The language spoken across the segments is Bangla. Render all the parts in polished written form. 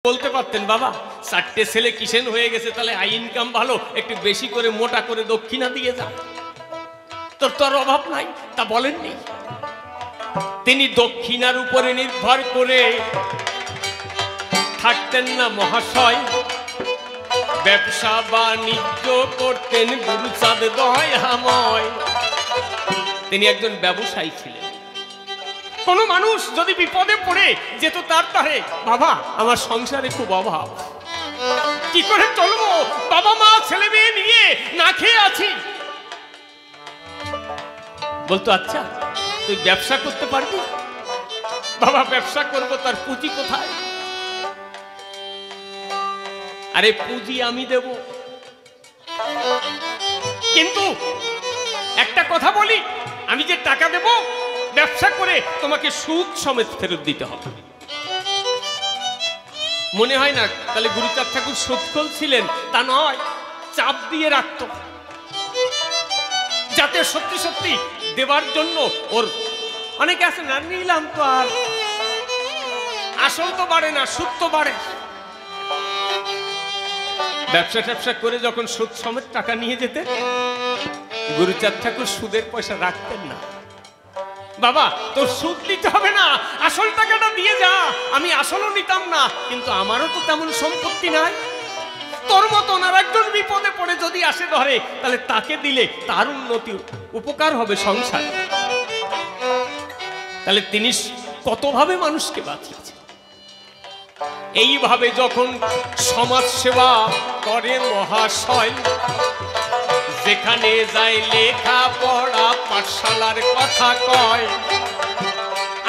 বলতে পারতেন বাবা 4টে ছেলে কিষেন হয়ে গেছে, তাহলে আই ইনকাম ভালো, একটু বেশি করে মোটা করে দক্ষিণা দিয়ে যা, তোর অভাব নাই, তা বলেননি। তিনি দক্ষিণার উপরে নির্ভর করে থাকতেন না মহাশয়, ব্যবসা বাণিজ্য করতেন গুরুচাঁদ দয়াময়। তিনি একজন ব্যবসায়ী ছিলেন। কোন মানুষ যদি বিপদে পড়ে যেত তার তারে, বাবা আমার সংসারে খুব অভাব, কি করে চলবো, বাবা মা ছেলে মেয়ে নিয়ে না খেয়ে আছি, বলতো আচ্ছা তুই ব্যবসা করতে পারবি? বাবা ব্যবসা করব, তার পুঁজি কোথায়? আরে পুঁজি আমি দেব, কিন্তু একটা কথা বলি, আমি যে টাকা দেব ব্যবসা করে তোমাকে সুদ সমেত ফেরত দিতে হবে। মনে হয় না তাহলে গুরুচাঁদ ঠাকুর সুদখোর ছিলেন? তা নয়, চাপ দিয়ে রাখত যাতে সত্যি সত্যি দেবার জন্য। ওর অনেকে আছে না, নিলাম তো আর আসল তো বাড়ে না, সুদ তো বাড়ে। ব্যবসা ট্যাবসা করে যখন সুদ সমেত টাকা নিয়ে যেতে, গুরুচাঁদ ঠাকুর সুদের পয়সা রাখতেন না। বাবা তোর সুদ দিতে হবে না, আসল টাকাটা দিয়ে যা, আমি আসলও নিতাম না, কিন্তু আমারও তো তেমন সম্পত্তি নাই, তোর মতন আর একজন বিপদে পড়ে যদি আসে ধরে, তাহলে তাকে দিলে তার উন্নতি উপকার হবে সংসারে। তাহলে তিনি কতভাবে মানুষকে বাঁচিয়েছেন। এইভাবে যখন সমাজ সেবা করে মহাশয়, যেখানে যায় লেখা পড়া পাঠশালার কথা কয়।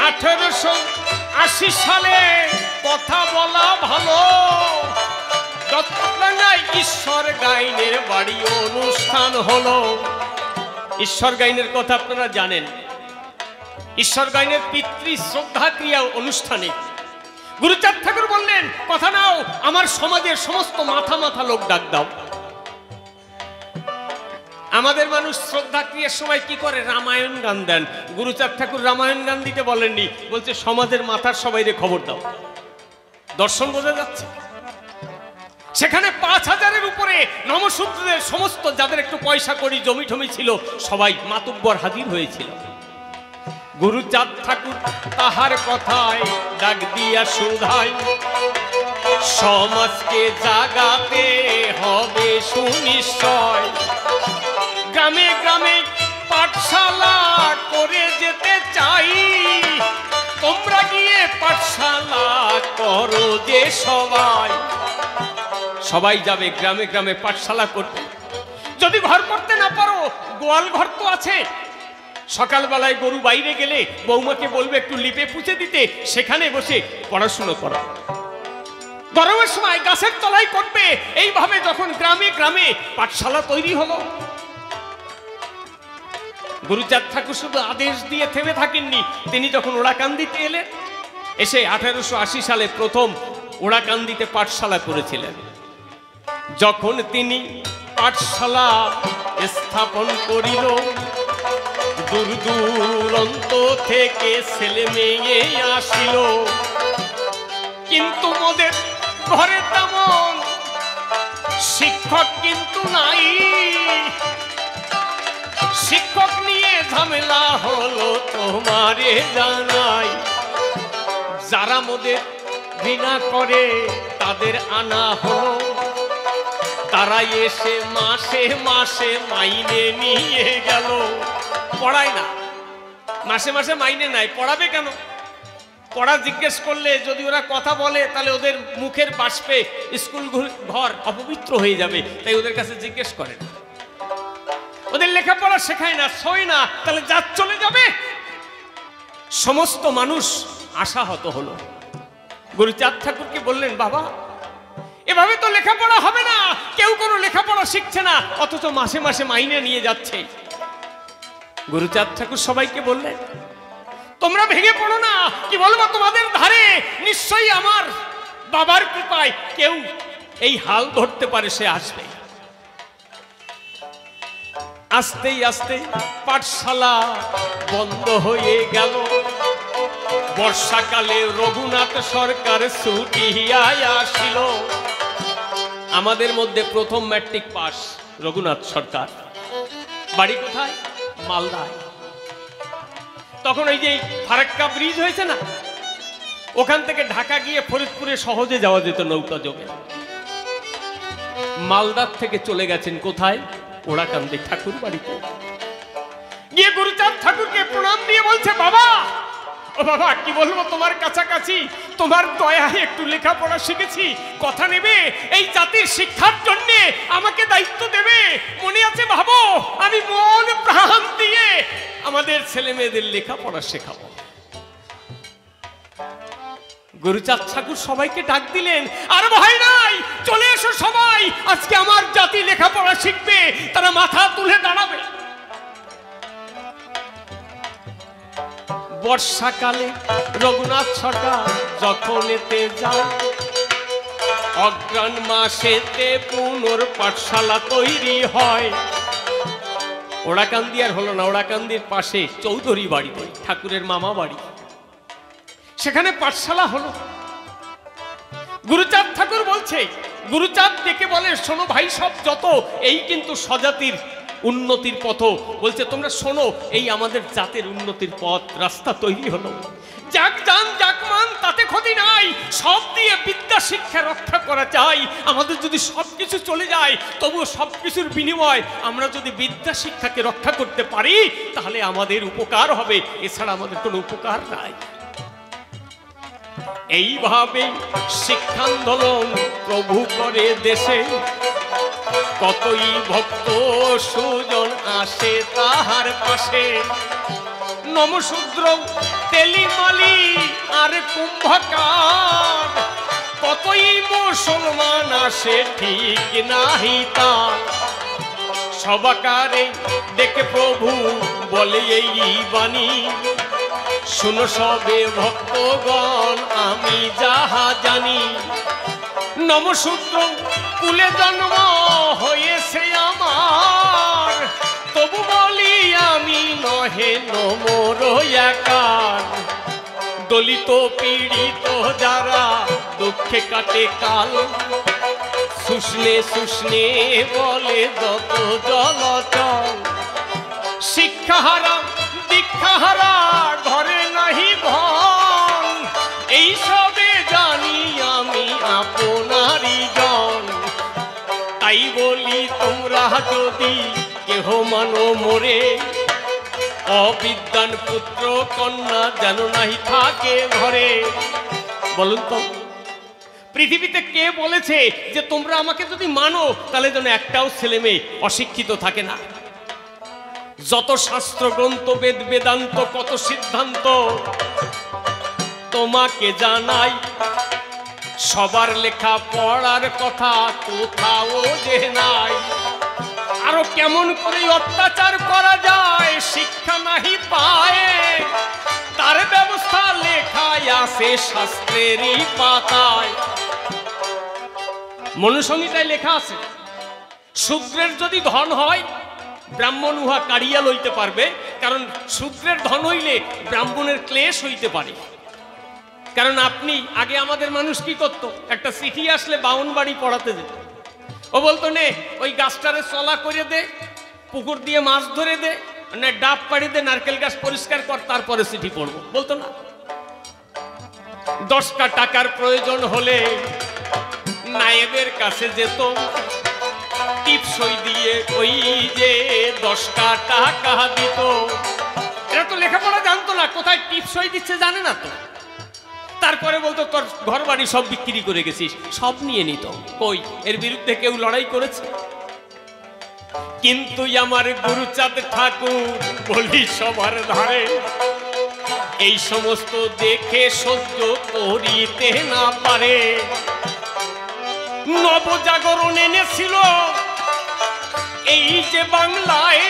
1880 সালে কথা বলা ভালো, দত্তডাঙ্গায় ঈশ্বর গাইনের বাড়ি অনুষ্ঠান হলো। ঈশ্বর গাইনের কথা আপনারা জানেন, ঈশ্বর গাইনের পিতৃ শ্রদ্ধা ক্রিয়া অনুষ্ঠানে গুরুচাঁদ ঠাকুর বললেন, কথা নাও, আমার সমাজের সমস্ত মাথা মাথা লোক ডাক দাও। আমাদের মানুষ শ্রদ্ধা ক্রিয়ার সময় কি করে? রামায়ণ গান দেন। গুরুচাঁদ ঠাকুর রামায়ণ গান দিতে বলেননি, বলছে সমাজের মাথার সবাইরে খবর দাও। দর্শন বোঝা যাচ্ছে। সেখানে 5000-এর উপরে নমশূদ্রদের সমস্ত যাদের একটু পয়সা করি জমি টমি ছিল, সবাই মাতুব্বর হাজির হয়েছিল। গুরুচাঁদ ঠাকুর তাহার কথায় ডাক দিয়া শুধায়, সমাজকে জাগাতে হবে সুনিশ্চয়, গ্রামে গ্রামে পাঠশালা করে যেতে চাই, তোমরা গিয়ে পাঠশালা করো যে সবাই। সবাই যাবে গ্রামে গ্রামে পাঠশালা করতে। যদি ঘর করতে না পারো, গোয়াল ঘর তো আছে, সকালবেলায় গরু বাইরে গেলে বৌমাকে বলবে একটু লিপে পুঁছে দিতে, সেখানে বসে পড়াশুনো করো। গরমের সময় গাছের তলায় করবে। এইভাবে যখন গ্রামে গ্রামে পাঠশালা তৈরি হলো, গুরুচাঁদ ঠাকুর শুধু আদেশ দিয়ে থেমে থাকেননি। তিনি যখন ওড়াকান্দিতে এলেন, এসে 1880 সালে প্রথম ওড়াকান্দিতে পাঠশালা করেছিলেন। যখন তিনি পাঠশালা স্থাপন করিল, দূর দূরান্ত থেকে ছেলে মেয়ে আসিল, কিন্তু মোদের ঘরে তেমন শিক্ষক কিন্তু নাই। শিক্ষক নিয়ে ঝামেলা হলো তোমারে জানাই। যারা মোদের ঘৃণা করে তাদের আনা হলো, তারা এসে মাসে মাসে মাইনে নিয়ে গেল। পড়ায় না, মাসে মাসে মাইনে নাই, পড়াবে কেন? পড়া জিজ্ঞেস করলে যদি ওরা কথা বলে, তাহলে ওদের মুখের বাষ্পে স্কুল ঘর অপবিত্র হয়ে যাবে, তাই ওদের কাছে জিজ্ঞেস করে না। ওদের লেখাপড়া শেখায় না, শোয় না, তাহলে জাত চলে যাবে। সমস্ত মানুষ আশাহত হলো। গুরুচাঁদ ঠাকুরকে বললেন, বাবা এভাবে তো লেখাপড়া হবে না, কেউ কোনো লেখাপড়া শিখছে না, অথচ মাসে মাসে মাইনে নিয়ে যাচ্ছে। গুরুচাঁদ ঠাকুর সবাইকে বললেন, তোমরা ভেঙে পড়ো না, কি বলবো তোমাদের ধারে নিশ্চয়ই আমার বাবার কৃপায় কেউ এই হাল ধরতে পারে, সে আসবে। আস্তে আস্তে পাঠশালা বন্ধ হয়ে গেল। বর্ষাকালে রঘুনাথ সরকার ছুটিয়া আসিল। আমাদের মধ্যে প্রথম ম্যাট্রিক পাস রঘুনাথ সরকার। বাড়ি কোথায়? মালদায়। তখন ওই যে ফারাক্কা ব্রিজ হয়েছে না, ওখান থেকে ঢাকা গিয়ে ফরিদপুরে সহজে যাওয়া যেত নৌকা যোগে। মালদার থেকে চলে গেছেন কোথায়? ওড়াকান্দি ঠাকুর বাড়িতে গিয়ে গুরুচাঁদ ঠাকুরকে প্রণাম দিয়ে বলছে, বাবা ও বাবা, কি বলবো তোমার কাছাকাছি, তোমার দয়ায় একটু লেখাপড়া শিখেছি, কথা নেবে, এই জাতির শিক্ষার জন্য আমাকে দায়িত্ব দেবে, মনে আছে ভাবো, আমি মন প্রাণ দিয়ে আমাদের ছেলে মেয়েদের লেখাপড়া শেখাবো। গুরুচাঁদ ঠাকুর সবাইকে ডাক দিলেন, আর ভয় নাই, চলে এসো সবাই, আজকে আমার জাতি লেখাপড়া শিখবে, তারা মাথা তুলে দাঁড়াবে। বর্ষাকালে রঘুনাথ সরকার যখন এতে যায়, অগ্রাণ মাসেতে পুনর পাঠশালা তৈরি হয়। ওড়াকান্দি আর হলো না, ওড়াকান্দির পাশে চৌধুরী বাড়িতে ঠাকুরের মামা বাড়ি, সেখানে পাঠশালা হলো। গুরুচাঁদ ঠাকুর বলছে, গুরুচাঁদ ডেকে বলে, শোনো ভাই সব যত, এই কিন্তু স্বজাতির উন্নতির পথ, বলছে তোমরা শোনো, এই আমাদের জাতের উন্নতির পথ, রাস্তা তৈরি হলো, যাক জান যাক মান তাতে ক্ষতি নাই, সব দিয়ে বিদ্যা শিক্ষা রক্ষা করা চাই। আমাদের যদি সবকিছু চলে যায়, তবুও সবকিছুর বিনিময় আমরা যদি বিদ্যা শিক্ষাকে রক্ষা করতে পারি, তাহলে আমাদের উপকার হবে, এছাড়া আমাদের কোনো উপকার নাই। এইভাবে শিক্ষান্দোলন প্রভু করে দেশে, কতই ভক্ত সুজন আসে তাহার পাশে। নমশূদ্র তেলিমালি আর কুম্ভকার, কতই মুসলমান আসে ঠিক নাহি তার। সবাকারে ডেকে প্রভু বলে এই বাণী, শুনো সবে ভক্তগণ আমি যাহা জানি। নমশূদ্র কুলে জন্ম হয়েছে আমার, তবু বলি আমি নহে নমর একার। দলিত পীড়িত যারা দুঃখে কাটে কাল, শুষ্ণে শুষ্ণে বলে যত জলচল। শিক্ষাহারা দীক্ষাহারা ঘরে নাহি ধন, এই সবে জানি আমি আপনারই জন। তাই বলি তোমরা যদি কেহ মানো মোরে, অবিদ্যান পুত্র কন্যা যেন নাহি থাকে ঘরে। বলুন তো, পৃথিবীতে কে বলেছে যে তোমরা আমাকে যদি মানো তাহলে যেন একটাও ছেলে মেয়ে অশিক্ষিত থাকে না? যত শাস্ত্র গ্রন্থ, বেদ বেদান্ত, কত সিদ্ধান্ত তোমাকে জানাই, সবার লেখা পড়ার কথা কোথাও যে নাই। আরো কেমন করে অত্যাচার করা যায়, শিক্ষা নাহি পায়, তার ব্যবস্থা লেখায় আছে শাস্ত্রেরই পাতায়। মনুসংহিতায় লেখা আছে, শূদ্রের যদি ধন হয় ব্রাহ্মণ উহা কাড়িয়া লইতে পারবে, কারণ শূদ্রের ধন হইলে ব্রাহ্মণের ক্লেশ হইতে পারে। কারণ আপনি আগে আমাদের মানুষ কি করত, একটা চিঠি আসলে বাউন বাড়ি পড়াতে যেত, ও বলতো নে ওই গাছটারে চলা করে দে, পুকুর দিয়ে মাছ ধরে দে, না ডাব পাড়ি দে, নারকেল গাছ পরিষ্কার কর, তারপরে চিঠি পড়বো, বলতো না? 10টা টাকার প্রয়োজন হলে নায়েবের কাছে যেত, টিপসই দিয়ে ওই যে 10টা টাকা দিত। এরা তো লেখাপড়া জানতো না, কোথায় টিপসই দিচ্ছে জানে না তো। তারপরে বলতো তোর ঘর বাড়ি সব বিক্রি করে গেছিস, সব নিয়ে নিত। কই এর বিরুদ্ধে কেউ লড়াই করেছে? কিন্তু আমার গুরুচাঁদ ঠাকুর বলি সবার ধারে, এই সমস্ত দেখে সহ্য করিতে না পারে। নবজাগরণ এনেছিল এই যে বাংলায়,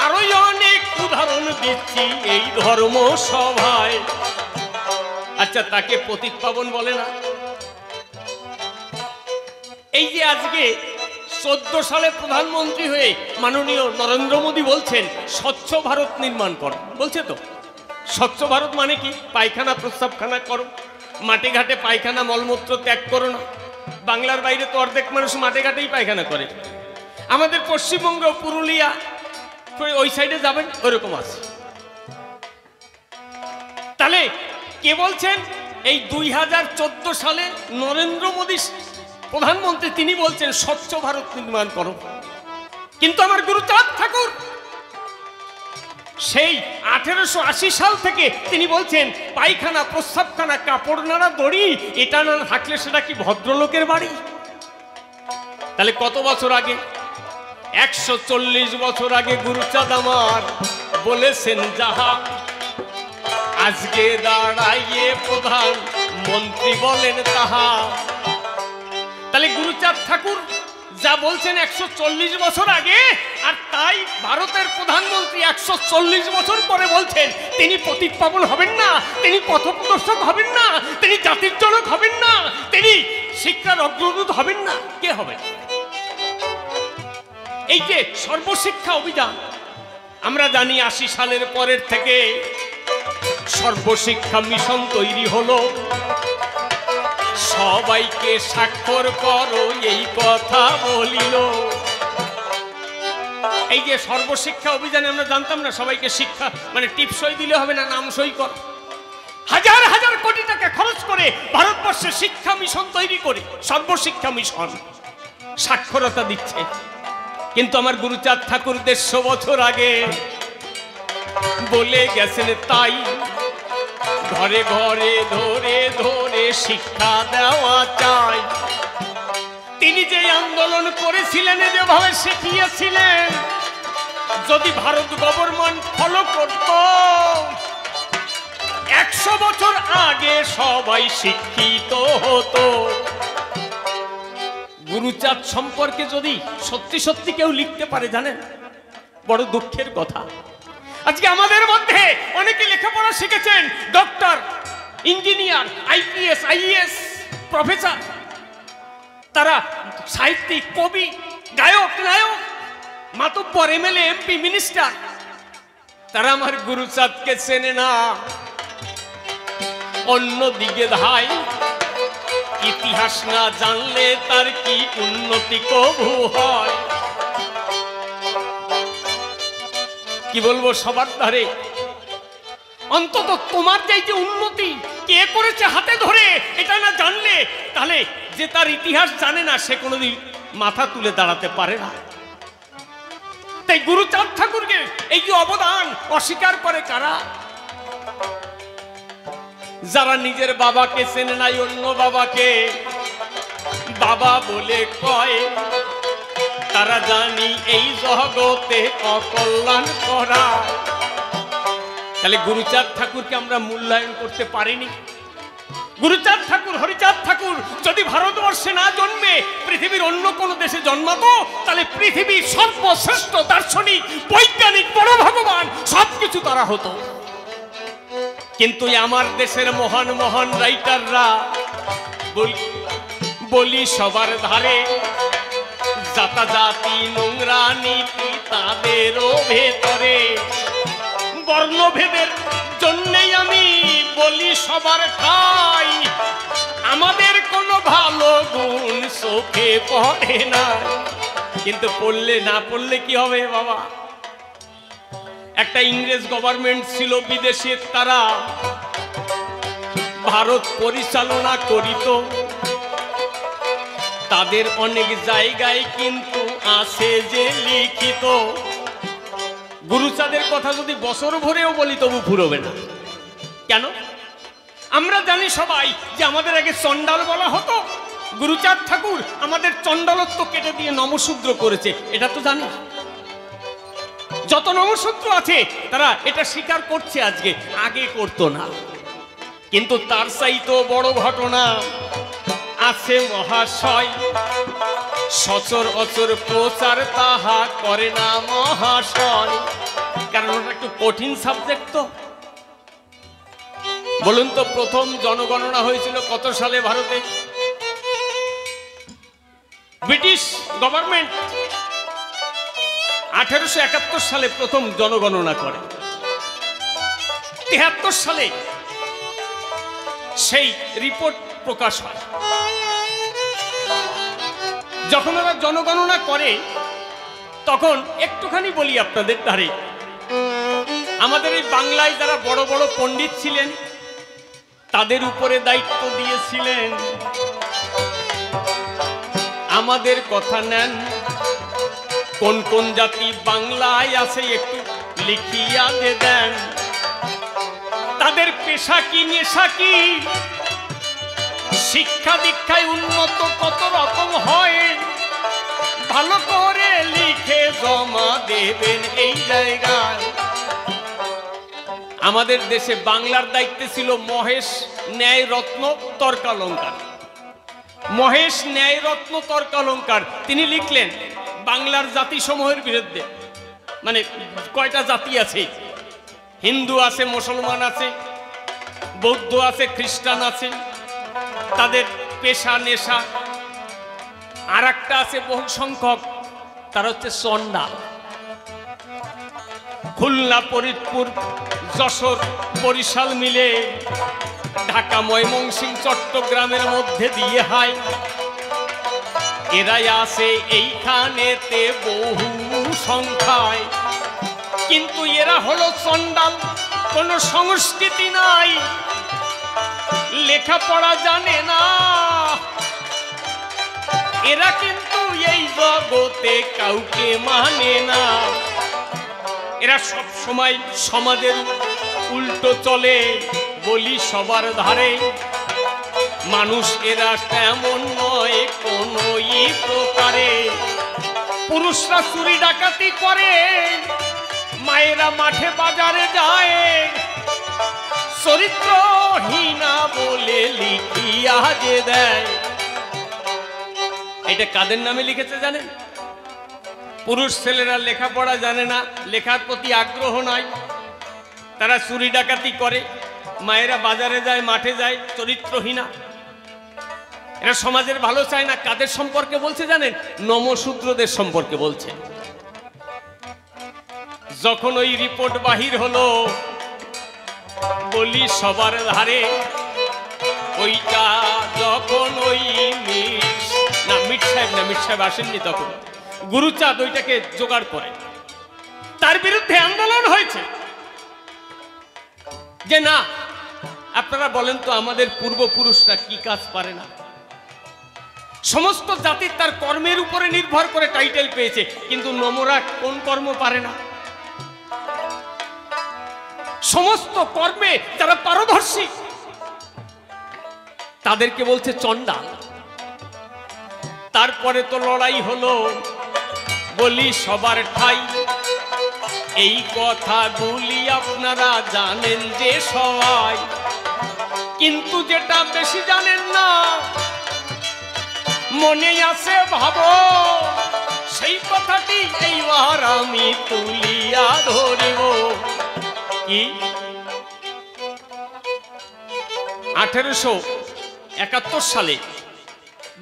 আরো অনেক উদাহরণ দিচ্ছি এই ধর্ম সভায়। আচ্ছা, তাকে পতিত পাবন বলে না? এই যে আজকে 14 সালে প্রধানমন্ত্রী হয়ে মাননীয় নরেন্দ্র মোদী বলছেন স্বচ্ছ ভারত নির্মাণ কর, বলছে তো স্বচ্ছ ভারত মানে কি? পায়খানা প্রস্রাবখানা করো, মাঠে ঘাটে পায়খানা মলমূত্র ত্যাগ করো না। বাংলার বাইরে তো অর্ধেক মানুষ মাঠে ঘাটেই পায়খানা করে। আমাদের পশ্চিমবঙ্গ, পুরুলিয়া ওই সাইডে যাবেন ওরকম আছে। তাহলে কে বলছেন? এই 2014 সালে নরেন্দ্র মোদী প্রধানমন্ত্রী, তিনি বলছেন স্বচ্ছ ভারত নির্মাণ করো। কিন্তু আমার গুরুচাঁদ ঠাকুর সেই 1880 সাল থেকে তিনি বলছেন পায়খানা প্রস্রাবখানা কাপড় নাড়া দড়ি এটা না থাকলে সেটা কি ভদ্রলোকের বাড়ি? তাহলে কত বছর আগে? 140 বছর আগে গুরুচাঁদ আমার বলেছেন যাহা, আজকে দাঁড়াইয়ে প্রধানমন্ত্রী বলেন তাহা। তাহলে গুরুচাঁদ ঠাকুর যা বলছেন 140 বছর আগে, আর তাই ভারতের প্রধানমন্ত্রী 140 বছর পরে বলছেন তিনি পতিত পাবন হবেন না, তিনি পথপ্রদর্শক হবেন না, তিনি জাতির জনক হবেন না, তিনি শিক্ষার অগ্রদূত হবেন না। কে হবে? এই যে সর্বশিক্ষা অভিযান, আমরা জানি 80 সালের পরের থেকে সর্বশিক্ষা মিশন তৈরি হলো। সবাইকে স্বাক্ষর করো এই কথা বলিল। এই যে সর্বশিক্ষা অভিযানে আমরা জানতাম না সবাইকে শিক্ষা মানে টিপসই দিলে হবে না, নাম সই কর। হাজার হাজার কোটি টাকা খরচ করে ভারতবর্ষে শিক্ষা মিশন তৈরি করে সর্বশিক্ষা মিশন সাক্ষরতা দিচ্ছে। কিন্তু আমার গুরুচাঁদ ঠাকুর 150 বছর আগে বলে গেছেন তাই ঘরে ঘরে ধরে ধরে শিক্ষা দেওয়া চাই। তিনি যে আন্দোলন করেছিলেন, যেভাবে শিখিয়েছিলেন, যদি ভারত গভর্নমেন্ট ফলো করত 100 বছর আগে সবাই শিক্ষিত হতো। গুরুচাঁদ সম্পর্কে যদি সত্যি সত্যি কেউ লিখতে পারে, জানেন বড় দুঃখের কথা। আজকে আমাদের মধ্যে অনেকে লেখাপড়া শিখেছেন, doctor, engineer, IPS, IAS, professor, তারা সাহিত্যিক, কবি, গায়ক, নায়ক, মাতব্বর, এমএলএ, এমপি, মিনিস্টার, তারা আমার গুরুচাঁদকে চেনে না। অন্যদিকে ধাই ইতিহাস না জানলে তার কি উন্নতি কবু হয়? কি বলবো, সবার ধারে অন্তত তোমার যে উন্নতি কে করেছে হাতে ধরে এটা না জানলে, তাহলে যে তার ইতিহাস জানে না সে কোনোদিন মাথা তুলে দাঁড়াতে পারে না। তাই গুরুচাঁদ ঠাকুরকে এই যে অবদান অস্বীকার করে কারা? যারা নিজের বাবাকে চেনে নাই, অন্য বাবাকে বাবা বলে কয়, তারা জানি এই জগতে অকল্যাণ করা। তাহলে গুরুচাঁদ ঠাকুরকে আমরা মূল্যায়ন করতে পারিনি। গুরুচাঁদ ঠাকুর, হরিচাঁদ ঠাকুর যদি ভারতবর্ষে না জন্মে পৃথিবীর অন্য কোনো দেশে জন্মাতো, তাহলে পৃথিবীর সর্বশ্রেষ্ঠ দার্শনিক, বৈজ্ঞানিক, বড় ভগবান সবকিছু তারা হতো। কিন্তু আমার দেশের মহান মহান রাইটাররা বলি সবার ধারে জাতাজাতি, নোংরা নীতি তাদেরও ভেতরে। বর্ণভেদের জন্যই আমি বলি সবার ঠাই, আমাদের কোনো ভালো গুণ চোখে পড়ে না। কিন্তু পড়লে না পড়লে কি হবে বাবা? একটা ইংরেজ গভর্নমেন্ট ছিল বিদেশে, তারা ভারত পরিচালনা করিত। তাদের অনেক জায়গায় কিন্তু আছে যে লিখিত। গুরুচাঁদের কথা যদি বছর ভরেও বলি তবু ফুরবে না। কেন? আমরা জানি সবাই যে আমাদের আগে চণ্ডাল বলা হতো। গুরুচাঁদ ঠাকুর আমাদের চণ্ডালত্ব কেটে দিয়ে নমশূদ্র করেছে, এটা তো জানি। যত নমশূদ্র আছে তারা এটা স্বীকার করছে আজকে, আগে করতো না। কিন্তু তার চাইতেও বড় ঘটনা আছে মহাশয়, সচর অচর প্রচার তাহা করে না মহাশয়। কারণ ওটা একটু কঠিন সাবজেক্ট। তো বলুন তো, প্রথম জনগণনা হয়েছিল কত সালে ভারতে? ব্রিটিশ গভর্নমেন্ট 1871 সালে প্রথম জনগণনা করে। 73 সালে সেই রিপোর্ট প্রকাশ হয়। যখন ওরা জনগণনা করে তখন একটুখানি বলি আপনাদের ধারে, আমাদের এই বাংলায় যারা বড় বড় পণ্ডিত ছিলেন তাদের উপরে দায়িত্ব দিয়েছিলেন, আমাদের কথা নেন, কোন কোন জাতি বাংলায় আছে একটু লিখিয়া দেন, তাদের পেশা কি নেশা কি, শিক্ষা দীক্ষায় উন্নত কত রকম হয়, ভালো করে লিখে জমা দেবেন এই জায়গায়। আমাদের দেশে বাংলার দায়িত্বে ছিল মহেশ ন্যায় রত্ন তর্কালঙ্কার। মহেশ ন্যায় রত্ন তর্কালঙ্কার তিনি লিখলেন বাংলার জাতিসমূহের বিরুদ্ধে। মানে কয়টা জাতি আছে? হিন্দু আছে, মুসলমান আছে, বৌদ্ধ আছে, খ্রিস্টান আছে, তাদের পেশা নেশা। আর একটা আছে বহু সংখ্যক, তারা হচ্ছে চন্ডাল। খুলনা, ফরিদপুর, যশোর, বরিশাল মিলে ঢাকা, ময়মনসিংহ, চট্টগ্রামের মধ্যে দিয়ে হয়। এরাই আছে এইখানেতে বহু সংখ্যায়, কিন্তু এরা হলো চন্ডাল, কোনো সংস্কৃতি নাই, লেখাপড়া জানে না। এরা কিন্তু এই জগতে কাউকে মানে না। এরা সব সময় সমাজের উল্টো চলে, বলি সবার ধারে। মানুষ এরা তেমন নয় কোনো প্রকারে। পুরুষরা চুরি ডাকাতি করে, মায়েরা মাঠে বাজারে যায়, চরিত্রহীনা বলে লিখিয়া যে দেয়। এটা কাদের নামে লিখেছে জানেন? পুরুষ ছেলেরা লেখাপড়া জানে না, লেখার প্রতি আগ্রহ নাই, তারা চুরি ডাকাতি করে, মায়েরা বাজারে যায়, মাঠে যায়, চরিত্রহীনা। এরা সমাজের ভালো চায় না। কাদের সম্পর্কে বলছে জানেন? নমশূদ্রদের সম্পর্কে বলছে। যখন ওই রিপোর্ট বাহির হলো, বলি সবার ধারে, ওইটা যখন ওই মিট সাহেব আসেননি, তখন গুরুচাঁদ ওইটাকে জোগাড় করে, তার বিরুদ্ধে আন্দোলন হয়েছে যে না, আপনারা বলেন তো আমাদের পূর্বপুরুষরা কি কাজ পারে না। সমস্ত জাতির তার কর্মের উপরে নির্ভর করে টাইটেল পেয়েছে, কিন্তু নমরা কোন কর্ম পারে না? সমস্ত কর্মে যারা পারদর্শী তাদেরকে বলছে চন্ডাল। তারপরে তো লড়াই হলো, বলি সবার ঠাই। এই কথাগুলি আপনারা জানেন যে সবাই, কিন্তু যেটা বেশি জানেন না, মনে আছে ভাবো, সেই কথাটি এইবার আমি তুলিয়া ধরিব। কি 1871 সালে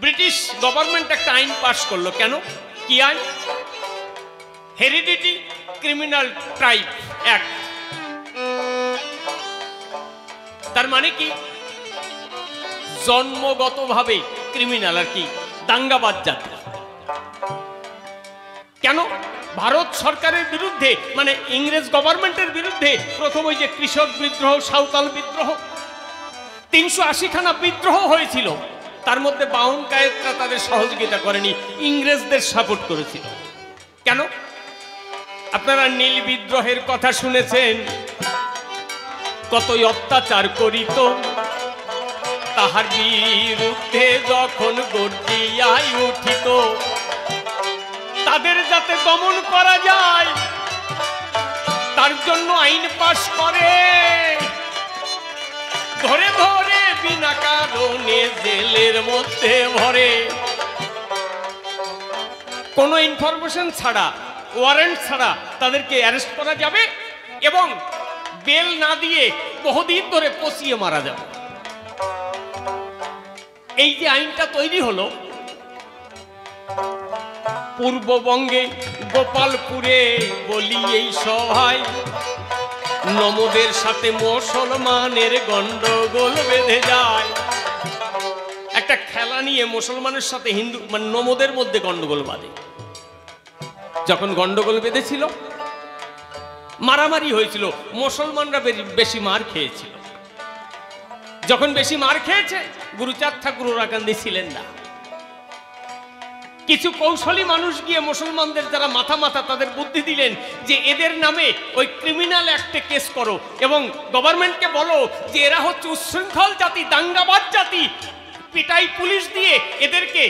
ব্রিটিশ গভর্নমেন্ট একটা আইন পাশ করলো। কেন? কি আইন? Heredity criminal tribe act. তার মানে কি? জন্মগতভাবে ক্রিমিনাল আর কি, দাঙ্গাবাজ জাতি। কেন? ভারত সরকারের বিরুদ্ধে, মানে ইংরেজ গভর্নমেন্টের বিরুদ্ধে প্রথম ওই যে কৃষক বিদ্রোহ, সাঁওতাল বিদ্রোহ, 380 খানা বিদ্রোহ হয়েছিল। তার মধ্যে বাউন কায়েতরা তাদের সহযোগিতা করেনি, ইংরেজদের সাপোর্ট করেছিল। কেন? আপনারা নীল বিদ্রোহের কথা শুনেছেন, কতই অত্যাচার করিত, তাহার বিরুদ্ধে যখন গর্জিয়ায় উঠিত, তাদের যাতে দমন করা যায় তার জন্য আইন পাশ করে, ধরে ধরে বিনা কারণে জেলের মধ্যে ভরে। কোনো ইনফরমেশন ছাড়া, ওয়ারেন্ট ছাড়া তাদেরকে অ্যারেস্ট করা যাবে এবং বেল না দিয়ে বহুদিন ধরে পচিয়ে মারা যাবে। এই যে আইনটা তৈরি হলো, পূর্ববঙ্গে গোপালপুরে বলি এই সভায় নমদের সাথে মুসলমানের গন্ডগোল বেঁধে যায়। একটা খেলা নিয়ে মুসলমানের সাথে হিন্দু মানে নমদের মধ্যে গন্ডগোল বাঁধে। যখন গন্ডগোল বেঁধেছিল, মারামারি হয়েছিল, মুসলমানরা বেশি মার খেয়েছিল। যখন বেশি মার খেয়েছে, গুরুচাঁদ ঠাকুর ওরাকান্দি ছিলেন না। কিছু কৌশলী মানুষ গিয়ে মুসলমানদের যারা মাথা তাদের বুদ্ধি দিলেন যে এদের নামে ওই ক্রিমিনাল অ্যাক্টে কেস করো এবং গভর্নমেন্টকে বলো যে এরা হচ্ছে উচ্ছৃঙ্খল জাতি, দাঙ্গাবাজ জাতি, পিটাই পুলিশ দিয়ে এদেরকে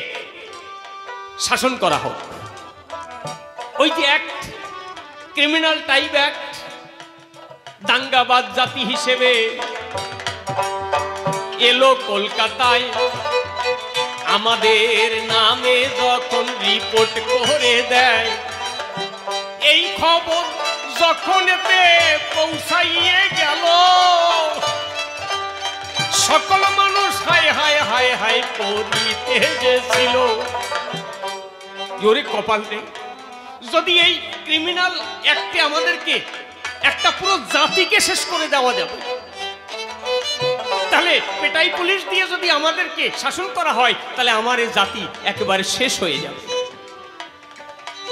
শাসন করা হোক। ওই যে অ্যাক্ট, ক্রিমিনাল টাইপ অ্যাক্ট, দাঙ্গাবাজ জাতি হিসেবে এলো কলকাতায়। আমাদের নামে যখন রিপোর্ট করে দেয়, এই খবর যখন এতে পৌঁছাইয়ে গেল, সকল মানুষ হায় হায় হায় হায় করিতে গেছিল। জোরে কপাল রে, যদি এই ক্রিমিনাল অ্যাক্টে আমাদেরকে একটা পুরো জাতিকে শেষ করে দেওয়া যাবে, তাহলে পেটাই পুলিশ দিয়ে যদি আমাদেরকে শাসন করা হয়, তাহলে আমার এই জাতি একেবারে শেষ হয়ে যাবে।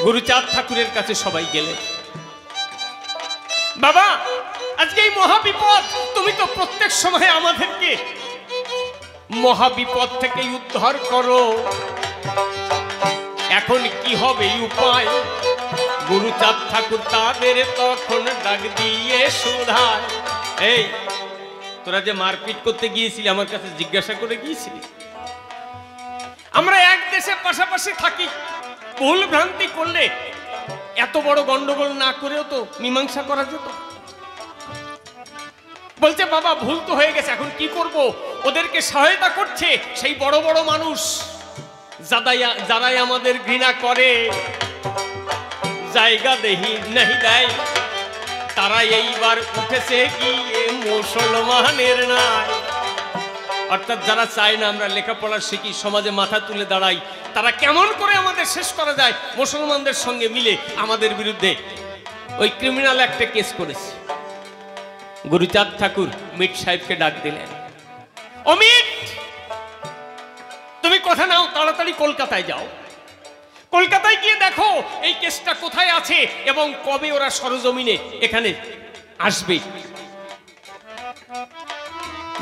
গুরুচাঁদ ঠাকুরের কাছে সবাই গেলেন। বাবা, আজকে এই মহাবিপদ, তুমি তো প্রত্যেক সময় আমাদেরকে মহাবিপদ থেকে উদ্ধার করো, এখন কি হবে উপায়? গুরুচাঁদ ঠাকুর তাদের তখন ডাক দিয়ে শুধায়, এই তোরা যে মারপিট করতে গিয়েছিলি, আমার কাছে জিজ্ঞাসা করে গিয়েছিলি? আমরা এক দেশে পাশাপাশি থাকি, ভুল ভ্রান্তি করলে এত বড় গন্ডগোল না করেও তো মীমাংসা করা যেত। বলছে বাবা ভুল তো হয়ে গেছে, এখন কি করব? ওদেরকে সহায়তা করছে সেই বড় বড় মানুষ যারাই আমাদের ঘৃণা করে, জায়গা দেহি নাহি দেয়, তারা এইবার উঠেছে গিয়ে মুসলমানের নাই। অর্থাৎ যারা চায় না আমরা লেখাপড়া শিখি, সমাজে মাথা তুলে দাঁড়াই, তারা কেমন করে আমাদের শেষ করা যায় মুসলমানদের সঙ্গে মিলে আমাদের বিরুদ্ধে ওই ক্রিমিনাল অ্যাক্টে কেস করেছে। গুরুচাঁদ ঠাকুর মিট সাহেবকে ডাক দিলেন, অমিত তুমি কথা নাও, তাড়াতাড়ি কলকাতায় যাও, কলকাতায় গিয়ে দেখো এই কেসটা কোথায় আছে এবং কবে ওরা সরজমিনে এখানে আসবে।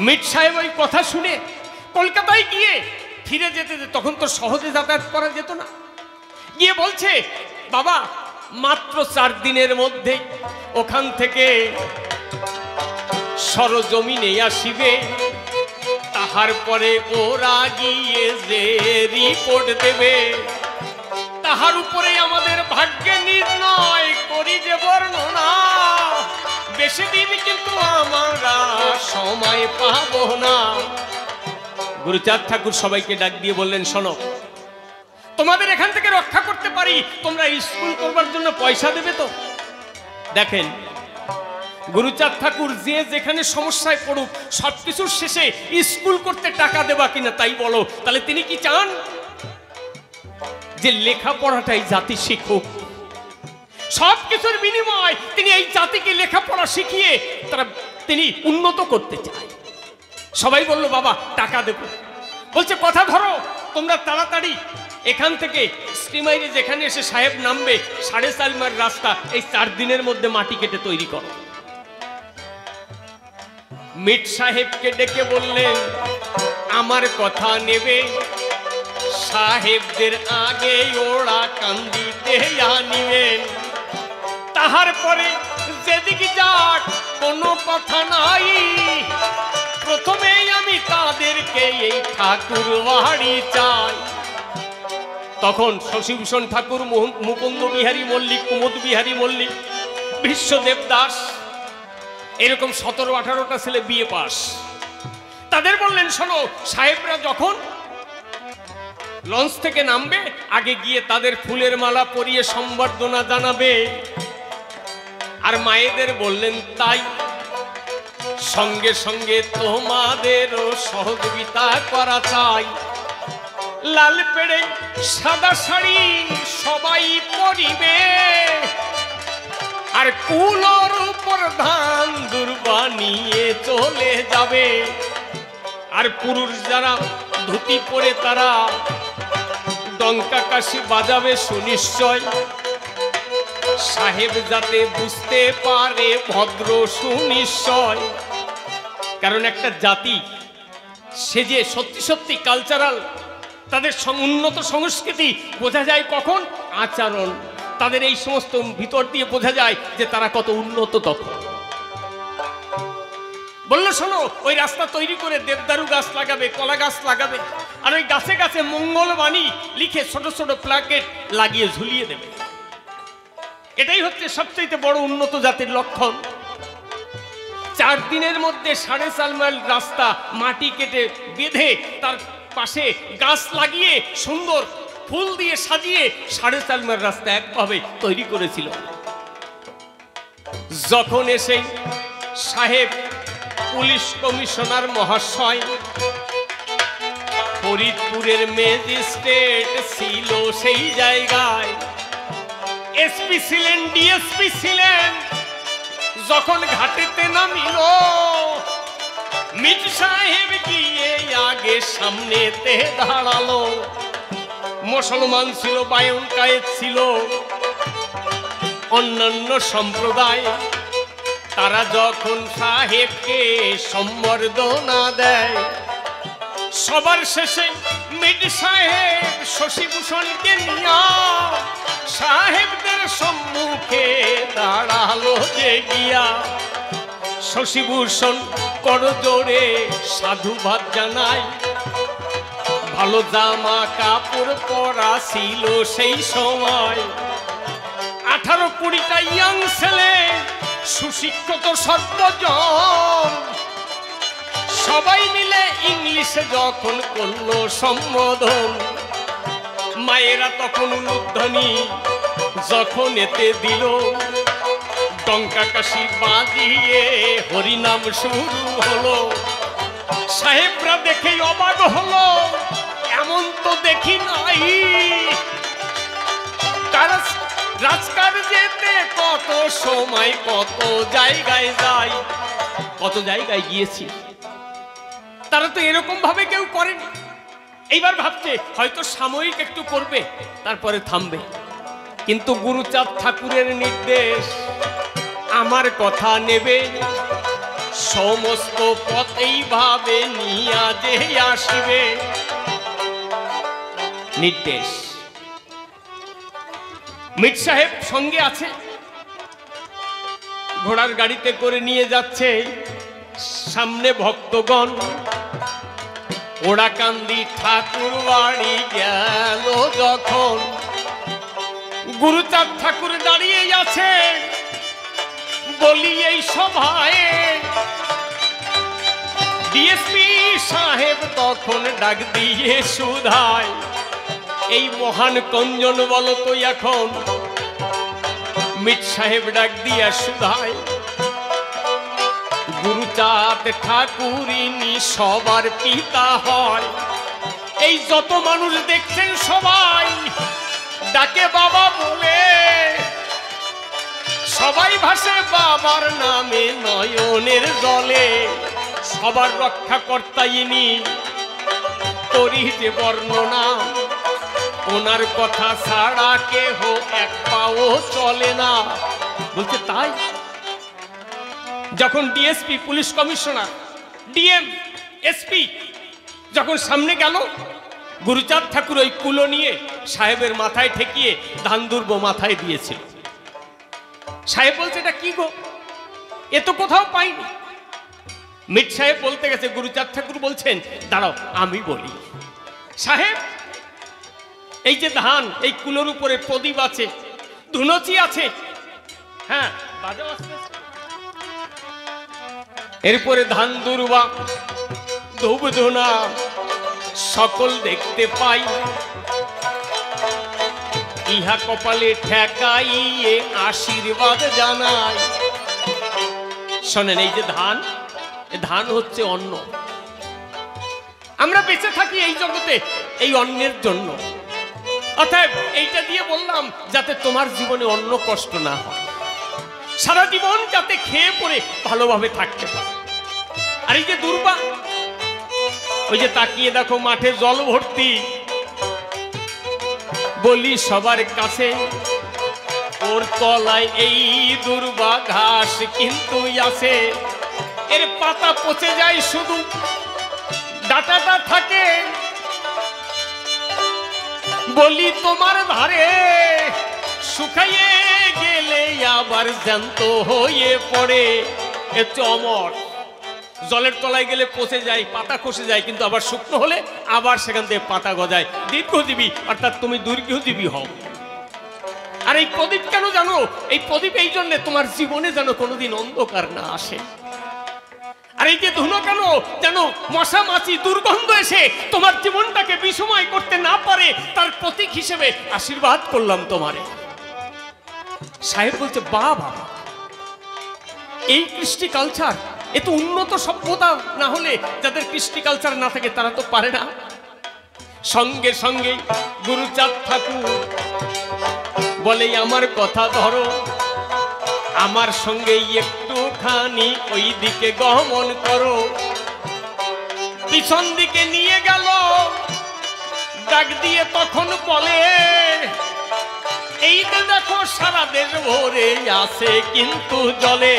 মিট সাহেব ওই কথা শুনে কলকাতায় গিয়ে ফিরে যেতে, তখন তো সহজে যাতায়াত করা যেত না, গিয়ে বলছে বাবা মাত্র 4 দিনের মধ্যে ওখান থেকে সরজমিনে আসিবে, তাহার পরে ওরা গিয়ে যে রিপোর্ট দেবে তাহার উপরে আমাদের ভাগ্যে নির্ণয় করি যে বর্ণনা। বেশি দিন কিন্তু আমরা সময় পাবো না। গুরুচাঁদ ঠাকুর সবাইকে ডাক দিয়ে বললেন, শোনো, তোমাদের এখান থেকে রক্ষা করতে পারি, তোমরা স্কুল করবার জন্য পয়সা দেবে তো? দেখেন গুরুচাঁদ ঠাকুর যে যেখানে সমস্যায় পড়ুক, সবকিছুর শেষে স্কুল করতে টাকা দেবা কিনা তাই বলো। তাহলে তিনি কি চান? যে লেখাপড়াটাই জাতি শিখুক, সবকিছুর বিনিময় তিনি এই জাতিকে লেখাপড়া শিখিয়ে তিনি উন্নত করতে চায়। সবাই বলল বাবা টাকা দেব। বলছে কথা ধরো, তোমরা তাড়াতাড়ি এখান থেকে স্টিমারে যেখানে এসে সাহেব নামবে 4.5 মাইল রাস্তা, এই 4 দিনের মধ্যে মাটি কেটে তৈরি করো। মিট সাহেবকে ডেকে বললেন আমার কথা নেবে, সাহেবদের আগে ওরা কান্দিতে আনিবেন, তাহার পরে যেদিকে যাক কোনো কথা নাই, প্রথমেই আমি তাদেরকে এই ঠাকুর বাড়ি চাই। তখন শশীভূষণ ঠাকুর, মুকুন্দ বিহারী মল্লিক, কুমুদ বিহারী মল্লিক, বিশ্বদেব দাস, এরকম 17-18টা ছেলে বিএ পাস, তাদের বললেন শোনো, সাহেবরা যখন লঞ্চ থেকে নামবে আগে গিয়ে তাদের ফুলের মালা পরিয়ে সম্বর্ধনা জানাবে। আর মায়েদের বললেন তাই, সঙ্গে সঙ্গে তোমাদেরও সহযোগিতা করা চাই। লাল পেড়ে সাদা শাড়ি সবাই পরিবে, আর কুলোর উপর ধান দুর্বা নিয়ে চলে যাবে। আর পুরুষ যারা ধুতি পরে তারা ডঙ্কা কাশি বাজাবে সুনিশ্চয়, সাহেব যাতে বুঝতে পারে ভদ্র সুনিশ্চয়। কারণ একটা জাতি সে যে সত্যি সত্যি কালচারাল, তাদের উন্নত সংস্কৃতি বোঝা যায় কখন? আচরণ, তাদের এই সমস্ত ভিতর দিয়ে বোঝা যায় যে তারা কত উন্নত। তখন বললো শোনো, ওই রাস্তা তৈরি করে দেবদারু গাছ লাগাবে, কলা গাছ লাগাবে, আর ওই গাছে গাছে মঙ্গলবাণী লিখে ছোট ছোট প্ল্যাকেট লাগিয়ে ঝুলিয়ে দেবে। এটাই হচ্ছে সবচেয়ে বড় উন্নত জাতির লক্ষণ। 4 দিনের মধ্যে 4.5 মাইল রাস্তা মাটি কেটে বেঁধে তার পাশে গাছ লাগিয়ে সুন্দর ফুল দিয়ে সাজিয়ে 4.5 মাইল রাস্তা একভাবে তৈরি করেছিল। যখন এসে সাহেব পুলিশ কমিশনার মহাশয়, ফরিদপুরের ম্যাজিস্ট্রেট ছিল সেই জায়গায়, এসপি ছিলেন, ডিএসপি ছিলেন, যখন ঘাটেতে নামিল মির সাহেব গিয়ে আগে সামনেতে দাঁড়ালো। মুসলমান ছিল, বায়ন কায়েদ ছিল, অন্যান্য সম্প্রদায়, তারা যখন সাহেবকে সম্বর্ধনা দেয়, সবার শেষে মির সাহেব শশীভূষণকে নিয়ে সাহেবদের সম্মুখে দাঁড়ালো যে গিয়া। শশীভূষণ করজোড়ে সাধুবাদ জানায়, ভালো জামা কাপড় পরা ছিল সেই সময়। 18-20টা ইয়াং ছেলে, সুশিক্ষিত সর্বজন, সবাই মিলে ইংলিশে যখন করলো সম্বোধন, মায়েরা তখন উলুধ্বনি যখন এতে দিল, ডঙ্কা কাশি বাজিয়ে হরিনাম শুরু হলো। সাহেবরা দেখে অবাক হলো, এমন তো দেখি নাই। রাজকার্যেতে কত সময় কত জায়গায় যায়, কত জায়গায় গিয়েছি, তারা তো এরকম ভাবে কেউ করেনি। এইবার ভাবছে হয়তো সাময়িক একটু করবে, তারপরে থামবে। কিন্তু গুরুচাঁদ ঠাকুরের নির্দেশ, আমার কথা নেবে, সমস্ত পথেই ভাবে নিয়া যে আসিবে। নির্দেশ। মির সাহেব সঙ্গে আছে, ঘোড়ার গাড়িতে করে নিয়ে যাচ্ছে, সামনে ভক্তগণ। ওড়াকান্দি ঠাকুর বাড়ি গেল যখন, গুরুচাঁদ ঠাকুর দাঁড়িয়ে আছে, বলি এই সভায় ডিএসপি সাহেব তখন ডাক দিয়ে সুধায়, এই মহান কঞ্জন বলো তো এখন। মির সাহেব ডাক দিয়া সুধায়, গুরুচাঁদ ঠাকুরিনী সবার পিতা হয়, এই যত মানুষ দেখছেন সবাই ডাকে বাবা বলে, সবাই ভাসে বাবার নামে নয়নের জলে। সবার রক্ষাকর্তা ইনি, করি যে বর্ণনা, ওনার কথা ছাড়া কেহ এক পাও চলে না। বলছে তাই? যখন DSP, police commissioner, DM, SP যখন সামনে গেল, গুরুচাঁদ ঠাকুর ওই কুলো নিয়ে সাহেবের মাথায় ঠেকিয়ে ধান দুর্ব মাথায় দিয়েছিল। সাহেব বলছে এটা কি গো, এ তো কোথাও পাইনি। মির সাহেব বলতে গেছে, গুরুচাঁদ ঠাকুর বলছেন দাঁড়াও আমি বলি। সাহেব, এই যে ধান, এই কুলোর উপরে প্রদীপ আছে, ধুনুচি আছে, হ্যাঁ বাজাও আস্তে আস্তে, এরপরে ধান দুর্বা, ধূপ ধুনা সকল দেখতে পাই, ইহা কপালে ঠেকাইয়ে আশীর্বাদ জানাই। শোনেন, এই যে ধান, ধান হচ্ছে অন্ন। আমরা বেঁচে থাকি এই জগতে এই অন্নের জন্য। অতএব এইটা দিয়ে বললাম যাতে তোমার জীবনে অন্য কষ্ট না হয়। সারা জীবন যাতে খেয়ে পড়ে ভালোভাবে থাকতে পারে। আর এই যে দুর্বা, ওই যে তাকিয়ে দেখো মাঠে জল ভর্তি, বলি সবার কাছে ওর তলায় এই দুর্বা ঘাস কিন্তু আছে, এর পাতা পচে যায় শুধু ডাটাটা থাকে। বলি তোমার ধারে শুকাইয়ে গেলে আবার জ্যান্ত হয়ে পড়ে, এ চমর জলের তলায় গেলে পচে যায়, পাতা খসে যায়, কিন্তু আবার শুকনো হলে আবার সেখান থেকে পাতা গজায়। দীর্ঘজীবী অর্থাৎ তুমি দীর্ঘজীবী হও। আর এই প্রদীপ কেন জানো? এই প্রদীপ এই জন্য তোমার জীবনে যেন কোনোদিন অন্ধকার না আসে। আর এই যে ধুনো কেন? যেন মশা মাছি দুর্গন্ধ এসে তোমার জীবনটাকে বিষময় করতে না পারে, তার প্রতীক হিসেবে আশীর্বাদ করলাম তোমারে। সাহেব বলছে, বাবা এই কৃষ্টি কালচার, এ তো উন্নত সভ্যতা না হলে যাদের কৃষ্টি কালচার না থাকে তারা তো পারে না। সঙ্গে সঙ্গে গুরুচাঁদ ঠাকুর বলে, আমার কথা ধরো, আমার সঙ্গে একটুখানি ওই দিকে গমন করো। পিছন দিকে নিয়ে গেল, ডাক দিয়ে তখন বলে, এই যে দেখো সারা দেশ ভরে আছে কিন্তু জলে।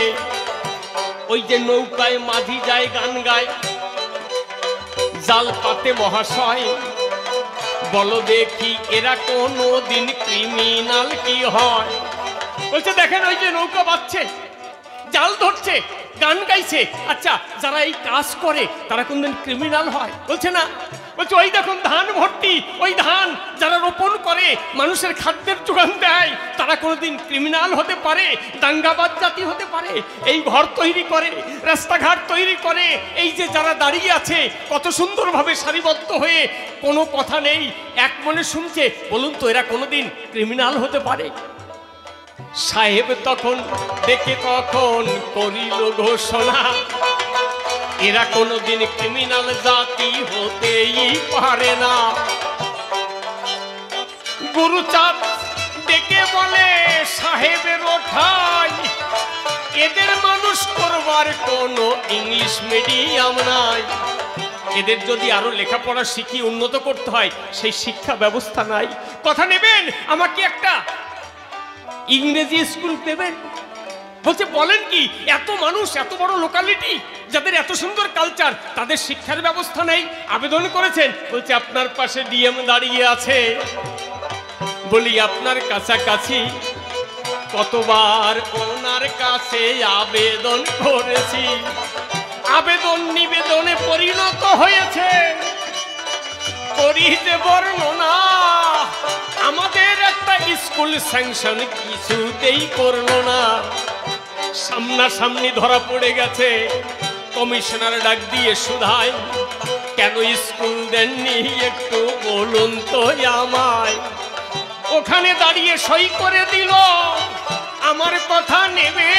ওই যে নৌকায় মাঝি যায় গান গায়, জাল পাতে মহাশয়, বলো দেখি এরা কোনো দিন ক্রিমিনাল কি হয়? বলছে, দেখেন ওই যে নৌকা বাজছে, জাল ধরছে, গান গাইছে, আচ্ছা যারা এই কাজ করে তারা কোনদিন ক্রিমিনাল হয়? বলছে না। বলছে, ওই দেখুন ধান ভর্তি, ওই ধান যারা রোপণ করে মানুষের খাদ্যের যোগান দেয়, তারা কোনোদিন ক্রিমিনাল হতে পারে, দাঙ্গাবাজ জাতি হতে পারে? এই ঘর তৈরি করে, রাস্তাঘাট তৈরি করে, এই যে যারা দাঁড়িয়ে আছে কত সুন্দরভাবে সারিবদ্ধ হয়ে, কোনো কথা নেই, এক মনে শুনছে, বলুন তো এরা কোনোদিন ক্রিমিনাল হতে পারে? সাহেব তখন দেখে তখন করিল ঘোষণা, এরা কোনোদিন ক্রিমিনাল জাতি হতেই পারে না। গুরুচাঁদ ডেকে বলে, সাহেবের ওঠাই, এদের মানুষ করবার কোনো ইংলিশ মিডিয়াম নাই, এদের যদি আরো লেখাপড়া শিখিয়ে উন্নত করতে হয় সেই শিক্ষা ব্যবস্থা নাই। কথা নেবেন, আমাকে একটা ইংরেজি স্কুল দেবেন? বলছে, বলেন কি, এত মানুষ, এত বড় লোকালিটি, যাদের এত সুন্দর কালচার, তাদের শিক্ষার ব্যবস্থা নেই? আবেদন করেছেন? বলছে, আপনার পাশে ডিএম দাঁড়িয়ে আছে। বলি, আপনার কাছাকাছি কতবার ওনার কাছে আবেদন করেছি, আবেদন নিবেদনে পরিণত হয়েছে, করি যে বর্ণনা, আমাদের একটা স্কুল স্যাংশন কিছুতেই করলো না। সামনাসামনি ধরা পড়ে গেছে, কমিশনার ডাক দিয়ে শুধায়, কেন স্কুল দেননি একটু বলুন তো আমায়। ওখানে দাঁড়িয়ে সই করে দিল, আমার কথা নেবে,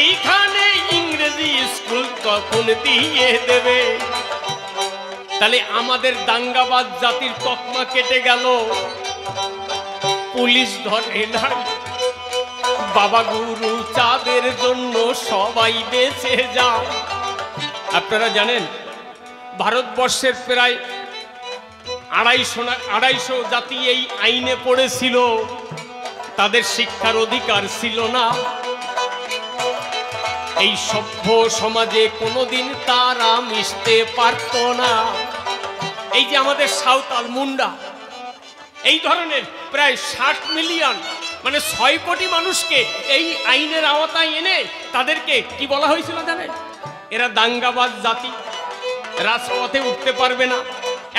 এইখানে ইংরেজি স্কুল কখন দিয়ে দেবে? তাহলে আমাদের দাঙ্গাবাজ জাতির তকমা কেটে গেল, পুলিশ ধরে নাই, বাবা গুরুচাঁদের জন্য সবাই বেঁচে যায়। আপনারা জানেন ভারতবর্ষের প্রায় 250 জাতি এই আইনে পড়েছিল, তাদের শিক্ষার অধিকার ছিল না। এই সভ্য সমাজে কোনোদিন তারা মিশতে পারত না। এই যে আমাদের সাঁওতাল, মুন্ডা, এই ধরনের প্রায় 60 মিলিয়ন, মানে 6 কোটি মানুষকে এই আইনের আওতায় এনে তাদেরকে কি বলা হয়েছিল জানেন? এরা দাঙ্গাবাজ জাতি, রাজপথে উঠতে পারবে না,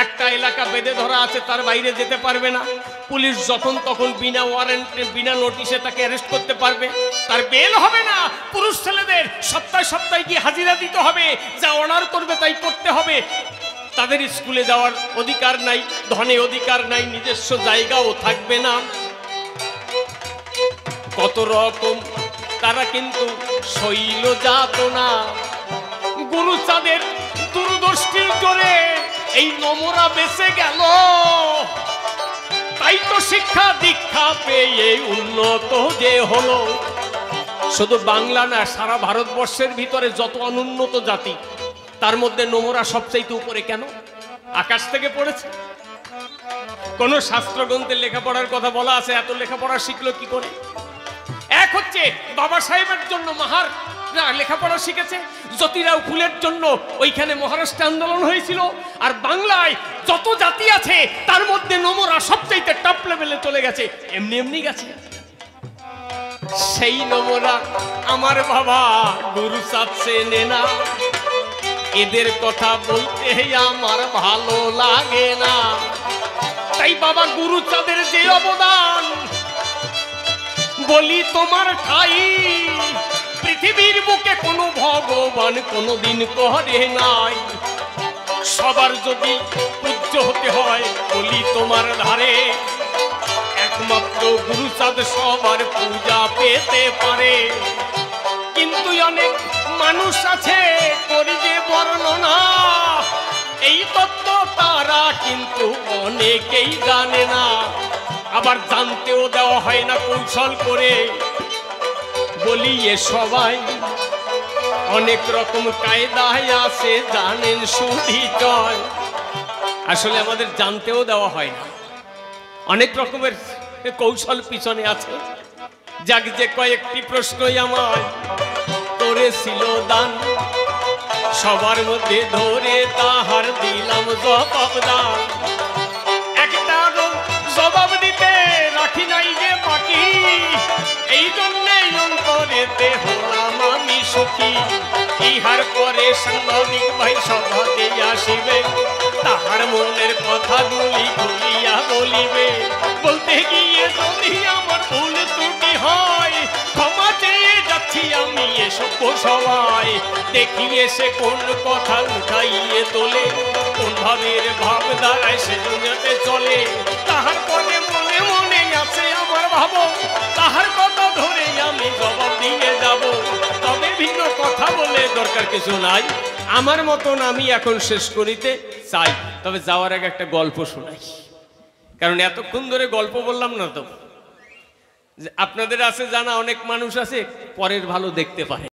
একটা এলাকা বেঁধে ধরা আছে, তার বাইরে যেতে পারবে না, পুলিশ যখন তখন বিনা ওয়ারেন্টে বিনা নোটিশে তাকে অ্যারেস্ট করতে পারবে, তার বেল হবে না, পুরুষ ছেলেদের সপ্তাহে সপ্তাহে গিয়ে হাজিরা দিতে হবে, যা অর্ডার করবে তাই করতে হবে, তাদের স্কুলে যাওয়ার অধিকার নাই, ধনে অধিকার নাই, নিজস্ব জায়গাও থাকবে না। কত রকম তারা কিন্তু শৈল যাতনা, গুরুচাঁদের দূরদৃষ্টির জোরে এই নমরা বেঁচে গেল। তাই তো শিক্ষা দীক্ষা পেয়ে উন্নত যে হলো, শুধু বাংলা না, সারা ভারতবর্ষের ভিতরে যত অনুন্নত জাতি তার মধ্যে নোমরা সবচাইতে উপরে। কেন? আকাশ থেকে পড়েছে? কোন শাস্ত্রগ্রন্থে লেখাপড়ার কথা বলা আছে? এত লেখাপড়া শিখলো কি করে? এক হচ্ছে বাবা সাহেবের জন্য মাহার লেখাপড়া শিখেছে, জ্যোতিরাও ফুলের জন্য ওইখানে মহারাষ্ট্র আন্দোলন হয়েছিল। আর বাংলায় যত জাতি আছে তার মধ্যে নোমরা সবচাইতে টপ লেভেলে চলে গেছে, এমনি এমনি গেছে। সেই নোমরা আমার বাবা গুরুচাঁদ চেনে না, এদের কথা বলতে আমার ভালো লাগে না। তাই বাবা গুরুচাঁদের যে অবদান, বলি তোমার ঠাই পৃথিবীর বুকে কোনো ভগবান কোনোদিন করে নাই। সবার যদি পূজ্য হতে হয়, বলি তোমার ধারে একমাত্র গুরুচাঁদ সবার পূজা পেতে পারে। কিন্তু অনেক মানুষ আছে করি যে বর্ণনা, এই তত্ত্ব তারা কিন্তু অনেকেই জানে না, আবার জানতেও দেওয়া হয় না কৌশল করে। বলি এ সবাই অনেক রকম কায়দায় আছে, জানেন শুধু চয়। আসলে আমাদের জানতেও দেওয়া হয় না, অনেক রকমের কৌশল পিছনে আছে। যাক, যে কয়েকটি প্রশ্নই আমার করেছিল দান, সবার মধ্যে ধরে তাহার দিলাম জবাব দান। একটা জবাব দিতে রাখি নাই যে বাকি, এই জন্যেই অন্তরেতে হলাম আমি সুখী। ইহার পরে সাংবাদিক ভাই সভাতে আসিবে, তাহার মনের কথাগুলি খুলিয়া বলিবে। বলতে গিয়ে যদি আমার ভুল ত্রুটি হয়, ক্ষমা চেয়ে যাচ্ছি আমি এসব সবাই। দেখি এসে কোন কথা উঠাইয়ে তোলে, কোন ভাবের ভাব দ্বারায় সে দুনিয়াতে চলে। তাহার পরে মনে মনে আছে আমার ভাবো, তাহার কথা ধরে আমি জবাব দিয়ে যাব। তবে ভিন্ন কথা বলে দরকার কিছু নাই, আমার মতন আমি এখন শেষ করিতে চাই। তবে যাওয়ার আগে একটা গল্প শোনাই, কারণ এতক্ষণ ধরে গল্প বললাম না তো। আপনাদের আছে জানা, অনেক মানুষ আছে পরের ভালো দেখতে পারে।